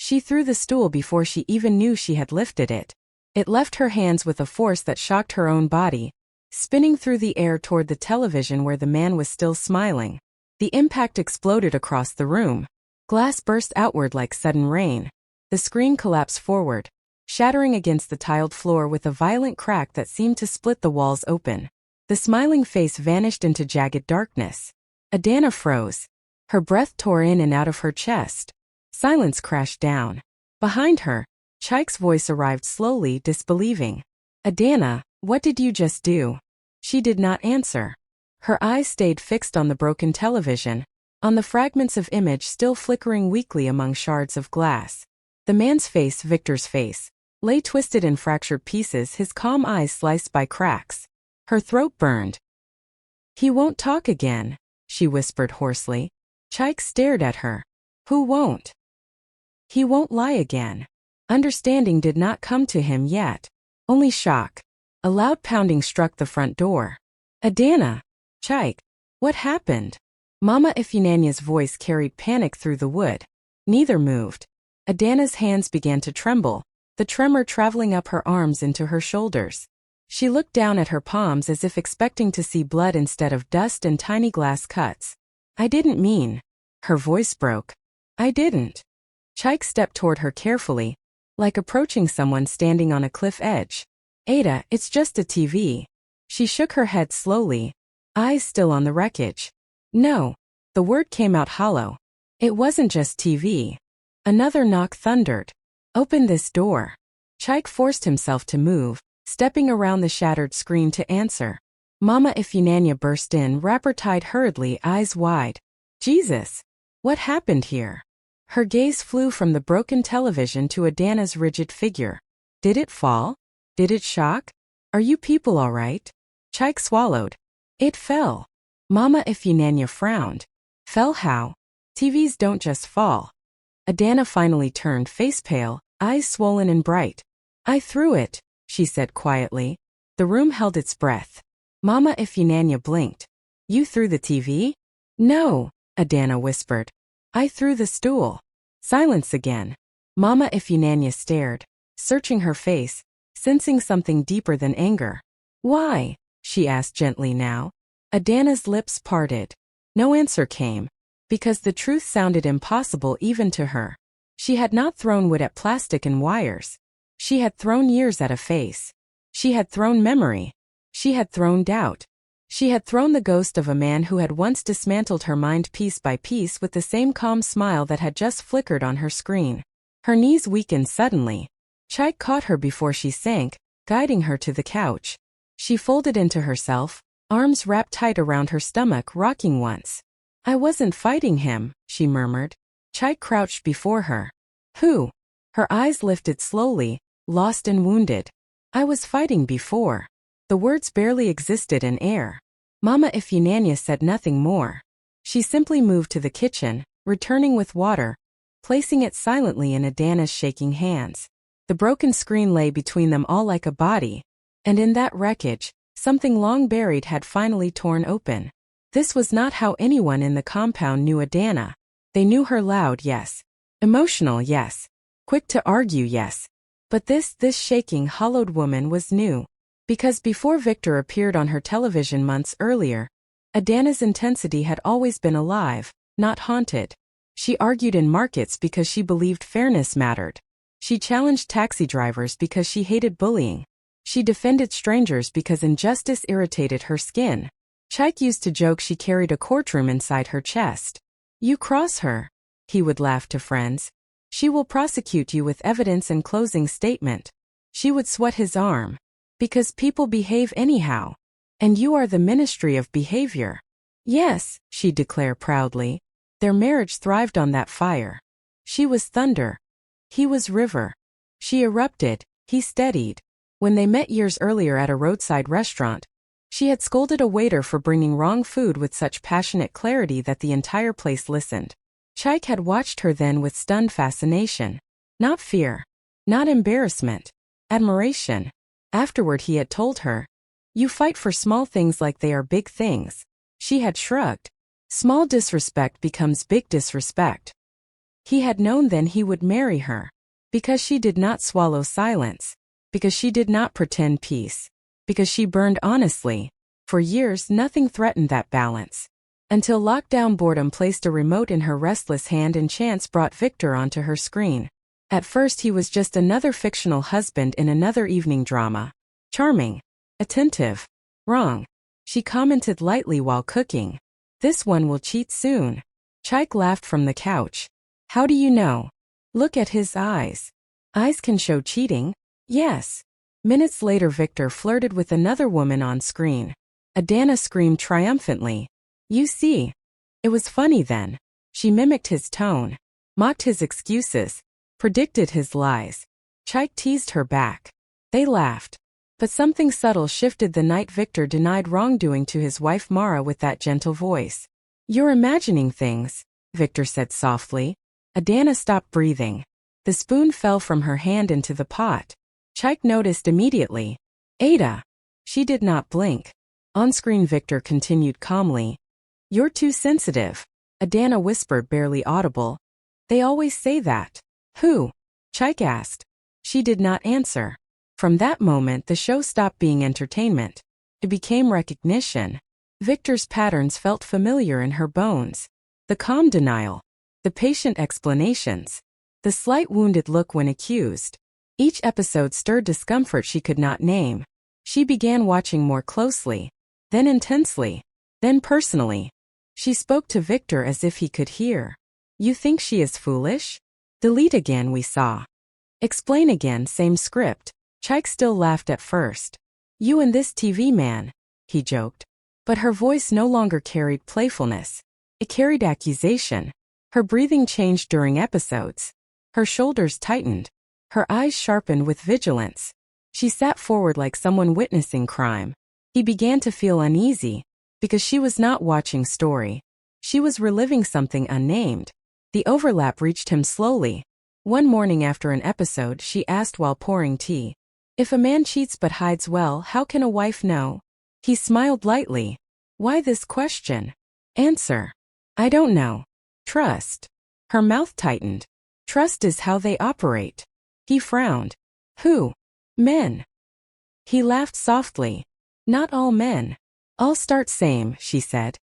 She threw the stool before she even knew she had lifted it. It left her hands with a force that shocked her own body, spinning through the air toward the television where the man was still smiling. The impact exploded across the room. Glass burst outward like sudden rain. The screen collapsed forward, shattering against the tiled floor with a violent crack that seemed to split the walls open. The smiling face vanished into jagged darkness. Adana froze. Her breath tore in and out of her chest. Silence crashed down. Behind her, Chaik's voice arrived slowly, disbelieving. Adana, what did you just do? She did not answer. Her eyes stayed fixed on the broken television, on the fragments of image still flickering weakly among shards of glass. The man's face, Victor's face, lay twisted in fractured pieces, his calm eyes sliced by cracks. Her throat burned. He won't talk again, she whispered hoarsely. Chaik stared at her. Who won't? He won't lie again. Understanding did not come to him yet. Only shock. A loud pounding struck the front door. Adana! Chaik! What happened? Mama Ifunanya's voice carried panic through the wood. Neither moved. Adana's hands began to tremble, the tremor traveling up her arms into her shoulders. She looked down at her palms as if expecting to see blood instead of dust and tiny glass cuts. I didn't mean. Her voice broke. I didn't. Chaik stepped toward her carefully, like approaching someone standing on a cliff edge. Ada, it's just a TV. She shook her head slowly, eyes still on the wreckage. No. The word came out hollow. It wasn't just TV. Another knock thundered. Open this door. Chaik forced himself to move, stepping around the shattered screen to answer. Mama Ifunanya burst in, wrapper tied hurriedly, eyes wide. Jesus! What happened here? Her gaze flew from the broken television to Adana's rigid figure. Did it fall? Did it shock? Are you people all right? Chaik swallowed. It fell. Mama Ifunanya frowned. Fell how? TVs don't just fall. Adana finally turned, face pale, eyes swollen and bright. I threw it, she said quietly. The room held its breath. Mama Ifunanya blinked. You threw the TV? No, Adana whispered. I threw the stool. Silence again. Mama Ifunanya stared, searching her face, sensing something deeper than anger. Why? She asked gently now. Adana's lips parted. No answer came, because the truth sounded impossible even to her. She had not thrown wood at plastic and wires. She had thrown years at a face. She had thrown memory. She had thrown doubt. She had thrown the ghost of a man who had once dismantled her mind piece by piece with the same calm smile that had just flickered on her screen. Her knees weakened suddenly. Chaik caught her before she sank, guiding her to the couch. She folded into herself, arms wrapped tight around her stomach, rocking once. I wasn't fighting him, she murmured. Chaik crouched before her. Who? Her eyes lifted slowly, lost and wounded. I was fighting before. The words barely existed in air. Mama Ifunanya said nothing more. She simply moved to the kitchen, returning with water, placing it silently in Adana's shaking hands. The broken screen lay between them all like a body, and in that wreckage, something long buried had finally torn open. This was not how anyone in the compound knew Adana. They knew her loud, yes. Emotional, yes. Quick to argue, yes. But this shaking, hollowed woman was new. Because before Victor appeared on her television months earlier, Adana's intensity had always been alive, not haunted. She argued in markets because she believed fairness mattered. She challenged taxi drivers because she hated bullying. She defended strangers because injustice irritated her skin. Chaik used to joke she carried a courtroom inside her chest. You cross her, he would laugh to friends. She will prosecute you with evidence and closing statement. She would sweat his arm. Because people behave anyhow. And you are the ministry of behavior. Yes, she'd declare proudly. Their marriage thrived on that fire. She was thunder. He was river. She erupted, he steadied. When they met years earlier at a roadside restaurant, she had scolded a waiter for bringing wrong food with such passionate clarity that the entire place listened. Chaik had watched her then with stunned fascination. Not fear. Not embarrassment. Admiration. Afterward he had told her, you fight for small things like they are big things. She had shrugged. Small disrespect becomes big disrespect. He had known then he would marry her. Because she did not swallow silence. Because she did not pretend peace. Because she burned honestly. For years nothing threatened that balance. Until lockdown boredom placed a remote in her restless hand and chance brought Victor onto her screen. At first he was just another fictional husband in another evening drama. Charming. Attentive. Wrong. She commented lightly while cooking. This one will cheat soon. Chaik laughed from the couch. How do you know? Look at his eyes. Eyes can show cheating. Yes. Minutes later Victor flirted with another woman on screen. Adana screamed triumphantly. You see. It was funny then. She mimicked his tone. Mocked his excuses. Predicted his lies. Chaik teased her back. They laughed. But something subtle shifted the night Victor denied wrongdoing to his wife Mara with that gentle voice. You're imagining things, Victor said softly. Adana stopped breathing. The spoon fell from her hand into the pot. Chaik noticed immediately. Ada. She did not blink. On-screen Victor continued calmly. You're too sensitive. Adana whispered, barely audible. They always say that. Who? Chaik asked. She did not answer. From that moment the show stopped being entertainment. It became recognition. Victor's patterns felt familiar in her bones. The calm denial. The patient explanations. The slight wounded look when accused. Each episode stirred discomfort she could not name. She began watching more closely. Then intensely. Then personally. She spoke to Victor as if he could hear. You think she is foolish? Delete again, we saw. Explain again, same script. Chaik still laughed at first. You and this TV man, he joked. But her voice no longer carried playfulness. It carried accusation. Her breathing changed during episodes. Her shoulders tightened. Her eyes sharpened with vigilance. She sat forward like someone witnessing crime. He began to feel uneasy. Because she was not watching story. She was reliving something unnamed. The overlap reached him slowly. One morning after an episode she asked while pouring tea. If a man cheats but hides well, how can a wife know? He smiled lightly. Why this question? Answer. I don't know. Trust. Her mouth tightened. Trust is how they operate. He frowned. Who? Men. He laughed softly. Not all men. All start same, she said.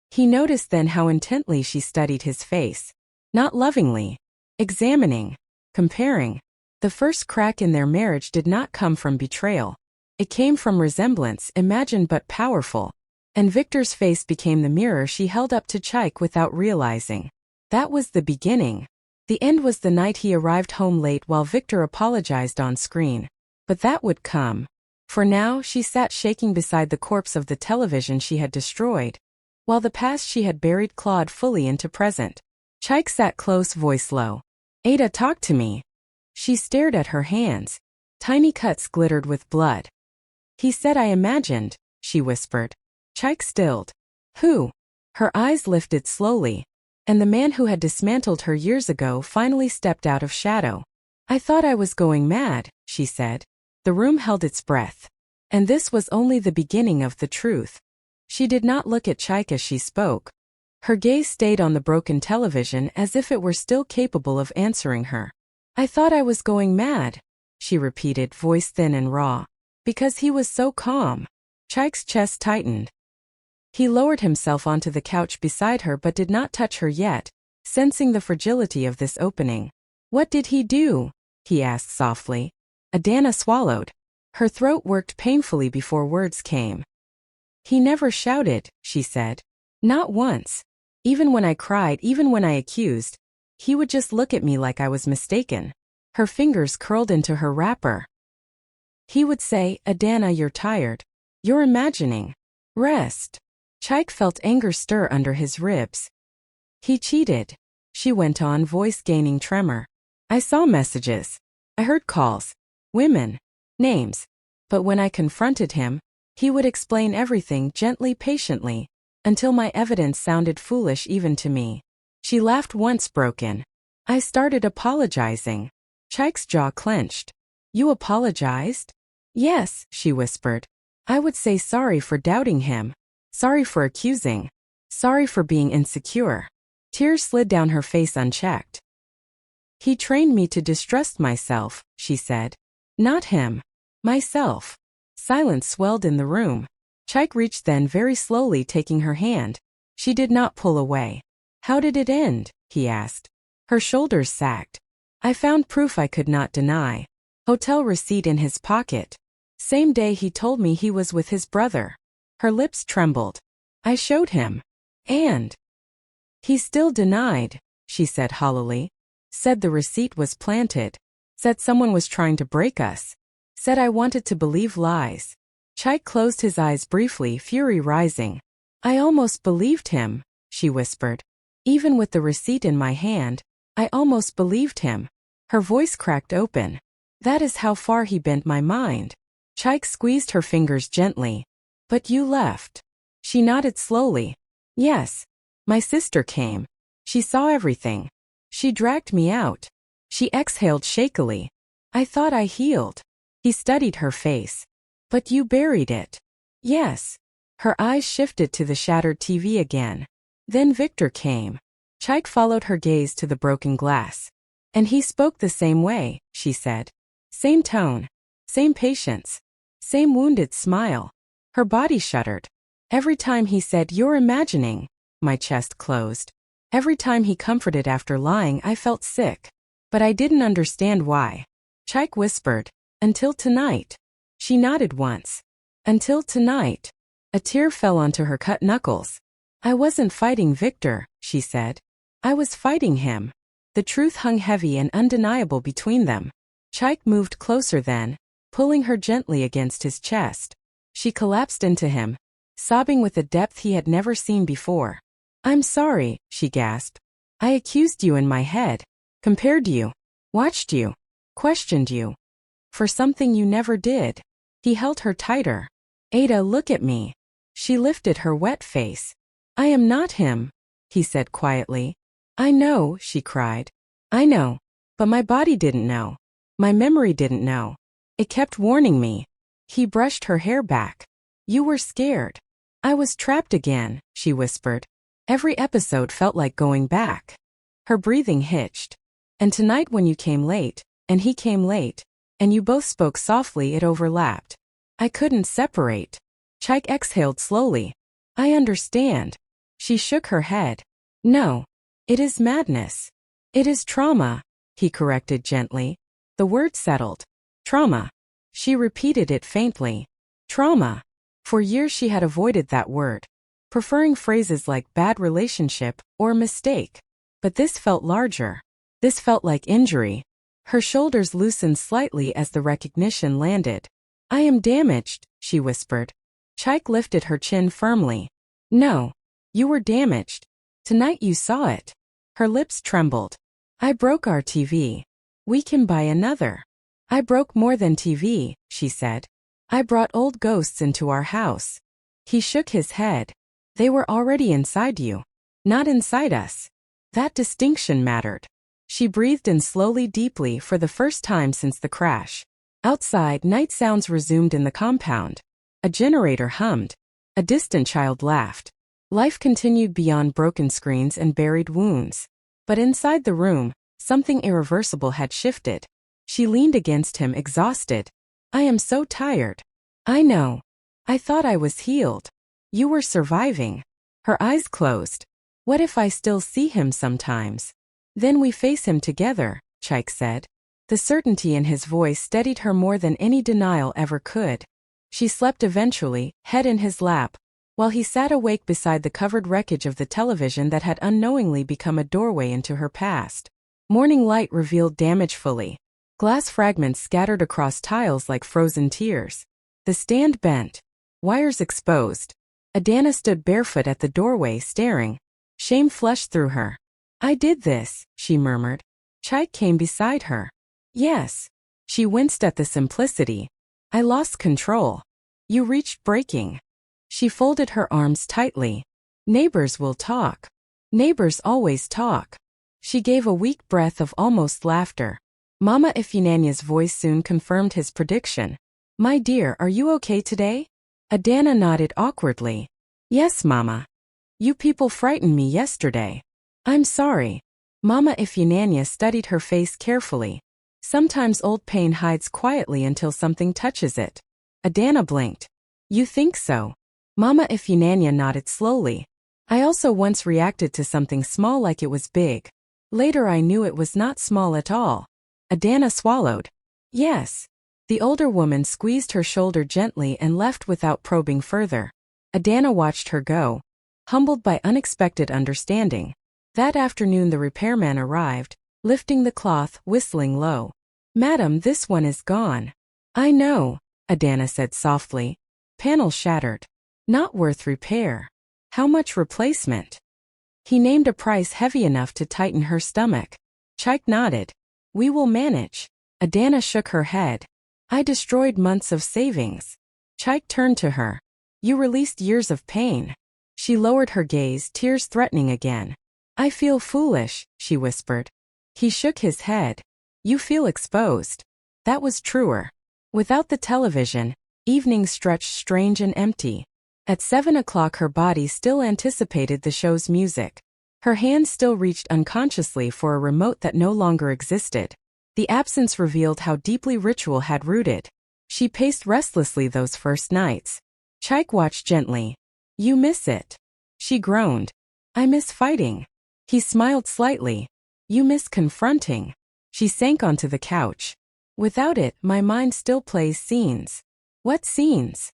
He noticed then how intently she studied his face. Not lovingly. Examining. Comparing. The first crack in their marriage did not come from betrayal. It came from resemblance, imagined but powerful. And Victor's face became the mirror she held up to Chaik without realizing. That was the beginning. The end was the night he arrived home late while Victor apologized on screen. But that would come. For now, she sat shaking beside the corpse of the television she had destroyed, while the past she had buried clawed fully into present. Chaik sat close, voice low. Ada, talk to me. She stared at her hands. Tiny cuts glittered with blood. He said I imagined, she whispered. Chaik stilled. Who? Her eyes lifted slowly. And the man who had dismantled her years ago finally stepped out of shadow. I thought I was going mad, she said. The room held its breath. And this was only the beginning of the truth. She did not look at Chaik as she spoke. Her gaze stayed on the broken television as if it were still capable of answering her. I thought I was going mad, she repeated, voice thin and raw. Because he was so calm. Chaik's chest tightened. He lowered himself onto the couch beside her but did not touch her yet, sensing the fragility of this opening. What did he do? He asked softly. Adana swallowed. Her throat worked painfully before words came. He never shouted, she said. Not once. Even when I cried, even when I accused, he would just look at me like I was mistaken. Her fingers curled into her wrapper. He would say, Adana, you're tired. You're imagining. Rest. Chaik felt anger stir under his ribs. He cheated, she went on, voice gaining tremor. I saw messages. I heard calls. Women. Names. But when I confronted him, he would explain everything gently, patiently, until my evidence sounded foolish even to me. She laughed once, broken. I started apologizing. Chaik's jaw clenched. You apologized? Yes, she whispered. I would say sorry for doubting him. Sorry for accusing. Sorry for being insecure. Tears slid down her face unchecked. He trained me to distrust myself, she said. Not him. Myself. Silence swelled in the room. Chaik reached then very slowly taking her hand. She did not pull away. How did it end? He asked. Her shoulders sagged. I found proof I could not deny. Hotel receipt in his pocket. Same day he told me he was with his brother. Her lips trembled. I showed him. And he still denied, she said hollowly. Said the receipt was planted. Said someone was trying to break us. Said I wanted to believe lies. Chaik closed his eyes briefly, fury rising. I almost believed him, she whispered. Even with the receipt in my hand, I almost believed him. Her voice cracked open. That is how far he bent my mind. Chaik squeezed her fingers gently. But you left. She nodded slowly. Yes. My sister came. She saw everything. She dragged me out. She exhaled shakily. I thought I healed. He studied her face. But you buried it. Yes. Her eyes shifted to the shattered TV again. Then Victor came. Chaik followed her gaze to the broken glass. And he spoke the same way, she said. Same tone. Same patience. Same wounded smile. Her body shuddered. Every time he said, "You're imagining," my chest closed. Every time he comforted after lying, I felt sick. But I didn't understand why. Chaik whispered, "Until tonight." She nodded once. Until tonight. A tear fell onto her cut knuckles. I wasn't fighting Victor, she said. I was fighting him. The truth hung heavy and undeniable between them. Chaik moved closer then, pulling her gently against his chest. She collapsed into him, sobbing with a depth he had never seen before. I'm sorry, she gasped. I accused you in my head, compared you, watched you, questioned you. For something you never did. He held her tighter. Ada, look at me. She lifted her wet face. I am not him, he said quietly. I know, she cried. I know. But my body didn't know. My memory didn't know. It kept warning me. He brushed her hair back. You were scared. I was trapped again, she whispered. Every episode felt like going back. Her breathing hitched. And tonight when you came late, and he came late, and you both spoke softly, it overlapped. I couldn't separate. Chaik exhaled slowly. I understand. She shook her head. No. It is madness. It is trauma, he corrected gently. The word settled. Trauma. She repeated it faintly. Trauma. For years she had avoided that word, preferring phrases like bad relationship or mistake. But this felt larger. This felt like injury. Her shoulders loosened slightly as the recognition landed. I am damaged, she whispered. Chaik lifted her chin firmly. No. You were damaged. Tonight you saw it. Her lips trembled. I broke our TV. We can buy another. I broke more than TV, she said. I brought old ghosts into our house. He shook his head. They were already inside you, not inside us. That distinction mattered. She breathed in slowly, deeply for the first time since the crash. Outside, night sounds resumed in the compound. A generator hummed. A distant child laughed. Life continued beyond broken screens and buried wounds. But inside the room, something irreversible had shifted. She leaned against him, exhausted. I am so tired. I know. I thought I was healed. You were surviving. Her eyes closed. What if I still see him sometimes? Then we face him together, Chaik said. The certainty in his voice steadied her more than any denial ever could. She slept eventually, head in his lap, while he sat awake beside the covered wreckage of the television that had unknowingly become a doorway into her past. Morning light revealed damage fully. Glass fragments scattered across tiles like frozen tears. The stand bent. Wires exposed. Adana stood barefoot at the doorway, staring. Shame flushed through her. I did this, she murmured. Chaik came beside her. Yes. She winced at the simplicity. I lost control. You reached breaking. She folded her arms tightly. Neighbors will talk. Neighbors always talk. She gave a weak breath of almost laughter. Mama Ifunanya's voice soon confirmed his prediction. My dear, are you okay today? Adana nodded awkwardly. Yes, Mama. You people frightened me yesterday. I'm sorry. Mama Ifeanyi studied her face carefully. Sometimes old pain hides quietly until something touches it. Adana blinked. You think so? Mama Ifeanyi nodded slowly. I also once reacted to something small like it was big. Later I knew it was not small at all. Adana swallowed. Yes. The older woman squeezed her shoulder gently and left without probing further. Adana watched her go, humbled by unexpected understanding. That afternoon the repairman arrived, lifting the cloth, whistling low. Madam, this one is gone. I know, Adana said softly. Panel shattered. Not worth repair. How much replacement? He named a price heavy enough to tighten her stomach. Chaik nodded. We will manage. Adana shook her head. I destroyed months of savings. Chaik turned to her. You released years of pain. She lowered her gaze, tears threatening again. I feel foolish, she whispered. He shook his head. You feel exposed. That was truer. Without the television, evenings stretched strange and empty. At 7 o'clock her body still anticipated the show's music. Her hands still reached unconsciously for a remote that no longer existed. The absence revealed how deeply ritual had rooted. She paced restlessly those first nights. Chaik watched gently. You miss it. She groaned. I miss fighting. He smiled slightly. You miss confronting. She sank onto the couch. Without it, my mind still plays scenes. What scenes?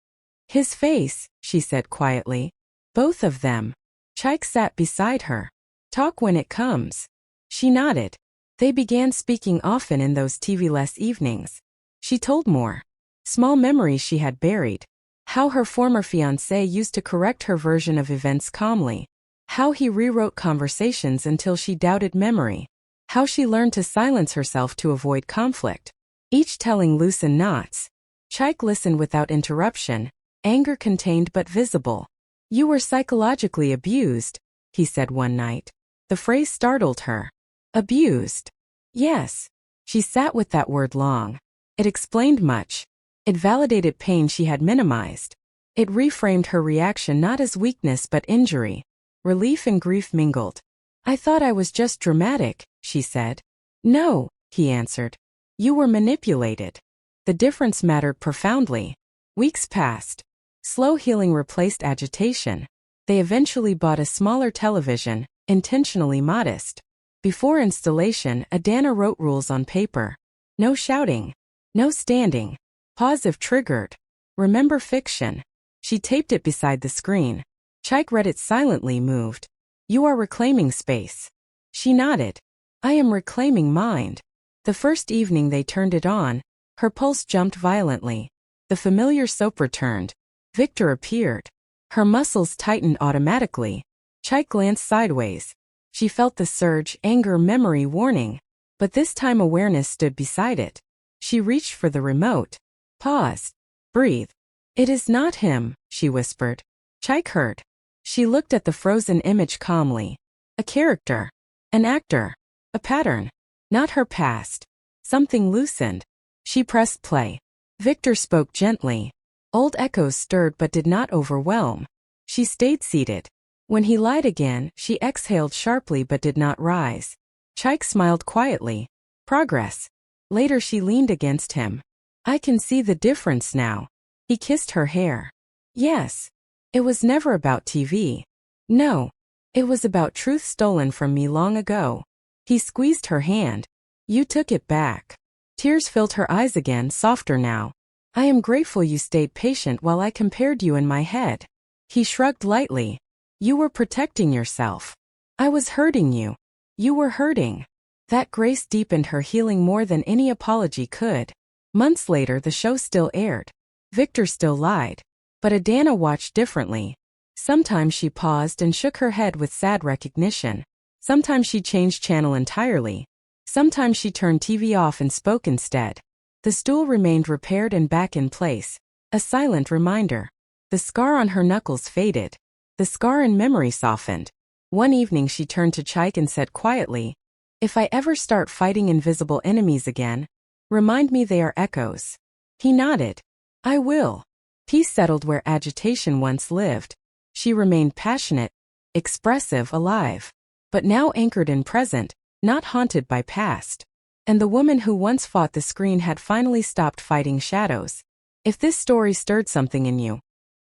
His face, she said quietly. Both of them. Chaik sat beside her. Talk when it comes. She nodded. They began speaking often in those TV-less evenings. She told more. Small memories she had buried. How her former fiancé used to correct her version of events calmly. How he rewrote conversations until she doubted memory. How she learned to silence herself to avoid conflict. Each telling loosened knots. Chaik listened without interruption, anger contained but visible. You were psychologically abused, he said one night. The phrase startled her. Abused? Yes. She sat with that word long. It explained much. It validated pain she had minimized. It reframed her reaction not as weakness but injury. Relief and grief mingled. I thought I was just dramatic, she said. No, he answered. You were manipulated. The difference mattered profoundly. Weeks passed. Slow healing replaced agitation. They eventually bought a smaller television, intentionally modest. Before installation, Adana wrote rules on paper. No shouting. No standing. Pause if triggered. Remember fiction. She taped it beside the screen. Chaik read it silently, moved. You are reclaiming space. She nodded. I am reclaiming mind. The first evening they turned it on, her pulse jumped violently. The familiar soap returned. Victor appeared. Her muscles tightened automatically. Chaik glanced sideways. She felt the surge, anger, memory, warning. But this time awareness stood beside it. She reached for the remote. Paused. Breathe. It is not him, she whispered. Chaik heard. She looked at the frozen image calmly. A character. An actor. A pattern. Not her past. Something loosened. She pressed play. Victor spoke gently. Old echoes stirred but did not overwhelm. She stayed seated. When he lied again, she exhaled sharply but did not rise. Chaik smiled quietly. Progress. Later she leaned against him. I can see the difference now. He kissed her hair. Yes. It was never about TV. No. It was about truth stolen from me long ago. He squeezed her hand. You took it back. Tears filled her eyes again, softer now. I am grateful you stayed patient while I compared you in my head. He shrugged lightly. You were protecting yourself. I was hurting you. You were hurting. That grace deepened her healing more than any apology could. Months later the show still aired. Victor still lied. But Adana watched differently. Sometimes she paused and shook her head with sad recognition. Sometimes she changed channel entirely. Sometimes she turned TV off and spoke instead. The stool remained repaired and back in place. A silent reminder. The scar on her knuckles faded. The scar in memory softened. One evening she turned to Chaik and said quietly, If I ever start fighting invisible enemies again, remind me they are echoes. He nodded. I will. Peace settled where agitation once lived. She remained passionate, expressive, alive. But now anchored in present, not haunted by past. And the woman who once fought the screen had finally stopped fighting shadows. If this story stirred something in you,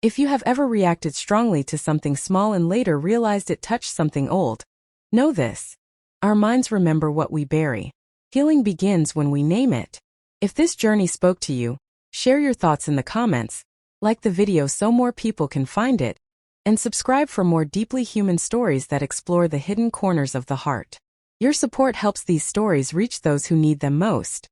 if you have ever reacted strongly to something small and later realized it touched something old, know this. Our minds remember what we bury. Healing begins when we name it. If this journey spoke to you, share your thoughts in the comments, like the video so more people can find it, and subscribe for more deeply human stories that explore the hidden corners of the heart. Your support helps these stories reach those who need them most.